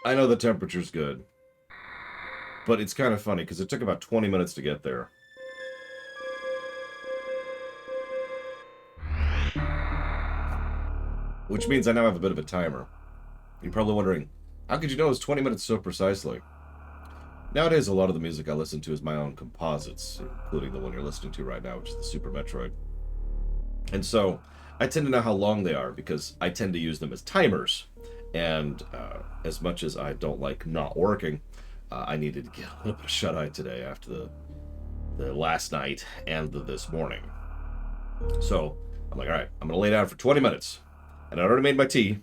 I know the temperature's good, but it's kind of funny because it took about 20 minutes to get there. Which means I now have a bit of a timer. You're probably wondering, how could you know it was 20 minutes so precisely? Nowadays, a lot of the music I listen to is my own composites, including the one you're listening to right now, which is the Super Metroid. And so, I tend to know how long they are because I tend to use them as timers. And as much as I don't like not working, I needed to get a little bit of shut eye today after the last night and this morning. So, I'm like, all right, I'm going to lay down for 20 minutes. And I already made my tea.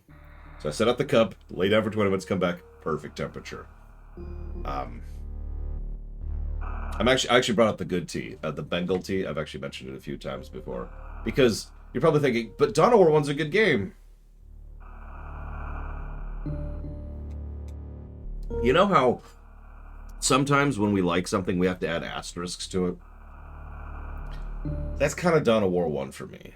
So I set up the cup, lay down for 20 minutes, come back, perfect temperature. Um, I actually brought up the good tea, the Bengal tea. I've actually mentioned it a few times before. Because you're probably thinking, but Dawn of War 1's a good game. You know how sometimes when we like something, we have to add asterisks to it? That's kind of Dawn of War 1 for me.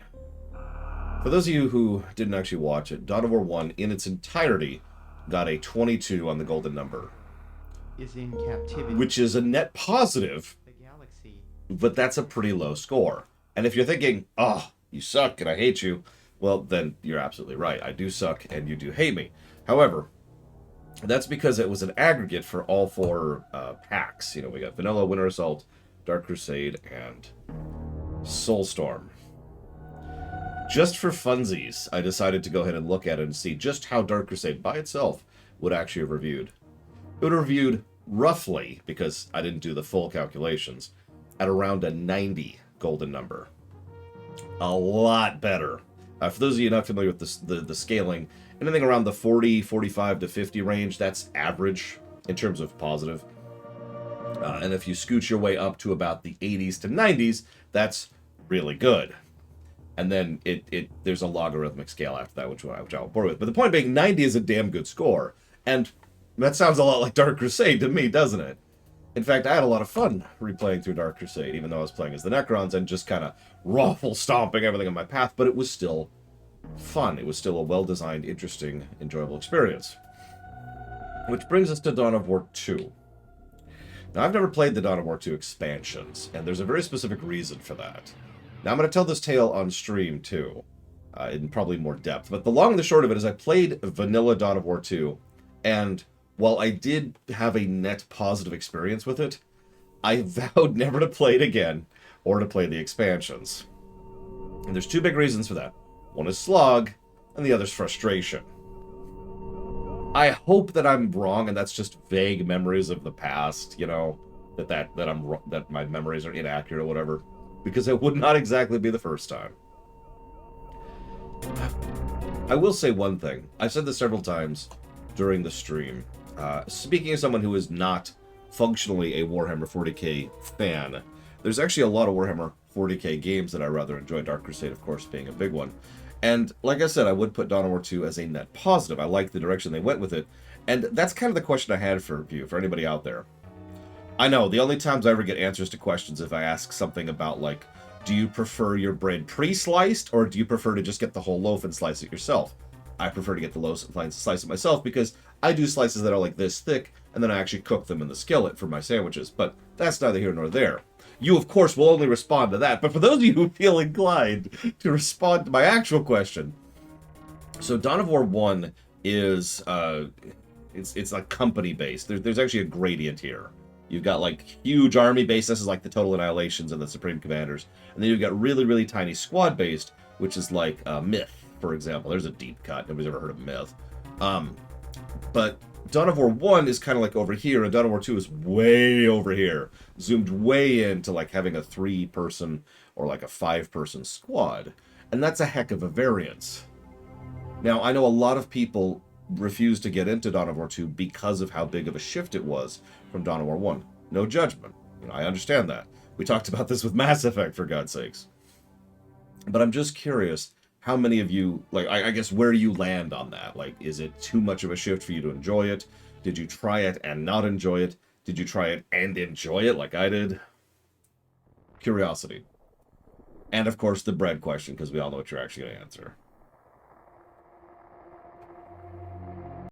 For those of you who didn't actually watch it, Dawn of War 1 in its entirety got a 22 on the golden number. Is in captivity. Which is a net positive, The galaxy. but that's a pretty low score. And if you're thinking, oh, you suck and I hate you, well, then you're absolutely right. I do suck and you do hate me. However, that's because it was an aggregate for all four packs. You know, we got Vanilla, Winter Assault, Dark Crusade, and Soulstorm. Just for funsies, I decided to go ahead and look at it and see just how Dark Crusade by itself would actually have reviewed. It would have reviewed roughly, because I didn't do the full calculations, at around a 90 golden number. A lot better. For those of you not familiar with the scaling, anything around the 40, 45 to 50 range, that's average in terms of positive. And if you scoot your way up to about the 80s to 90s, that's really good. And then there's a logarithmic scale after that, which I won't bore with. But the point being, 90 is a damn good score. And that sounds a lot like Dark Crusade to me, doesn't it? In fact, I had a lot of fun replaying through Dark Crusade, even though I was playing as the Necrons and just kind of ruffle stomping everything in my path, but it was still fun. It was still a well-designed, interesting, enjoyable experience. Which brings us to Dawn of War 2. Now, I've never played the Dawn of War 2 expansions, and there's a very specific reason for that. Now, I'm going to tell this tale on stream, too, in probably more depth. But the long and the short of it is I played vanilla Dawn of War 2, and while I did have a net positive experience with it, I vowed never to play it again or to play the expansions. And there's two big reasons for that. One is slog, and the other's frustration. I hope that I'm wrong, and that's just vague memories of the past, you know, that my memories are inaccurate or whatever, because it would not exactly be the first time. I will say one thing. I've said this several times during the stream. Speaking as someone who is not functionally a Warhammer 40k fan, there's actually a lot of Warhammer 40k games that I rather enjoy, Dark Crusade, of course, being a big one. And like I said, I would put Dawn of War 2 as a net positive. I like the direction they went with it. And that's kind of the question I had for you, for anybody out there. I know, the only times I ever get answers to questions if I ask something about, like, do you prefer your bread pre-sliced, or do you prefer to just get the whole loaf and slice it yourself? I prefer to get the loaf and slice it myself because I do slices that are like this thick, and then I actually cook them in the skillet for my sandwiches. But that's neither here nor there. You, of course, will only respond to that. But for those of you who feel inclined to respond to my actual question, so Dawn of War 1 is, it's like company-based. There's actually a gradient here. You've got, like, huge army base. This is like the Total Annihilations and the Supreme Commanders. And then you've got really, really tiny squad-based, which is like Myth, for example. There's a deep cut. Nobody's ever heard of Myth. But Dawn of War 1 is kind of like over here, and Dawn of War 2 is way over here. Zoomed way into, like, having a 3-person or, like, a 5-person squad. And that's a heck of a variance. Now, I know a lot of people refuse to get into Dawn of War 2 because of how big of a shift it was from Dawn of War 1. No judgment. You know, I understand that. We talked about this with Mass Effect, for God's sakes. But I'm just curious how many of you, like, I guess where you land on that. Like, is it too much of a shift for you to enjoy it? Did you try it and not enjoy it? Did you try it and enjoy it like I did? Curiosity. And, of course, the bread question, because we all know what you're actually going to answer.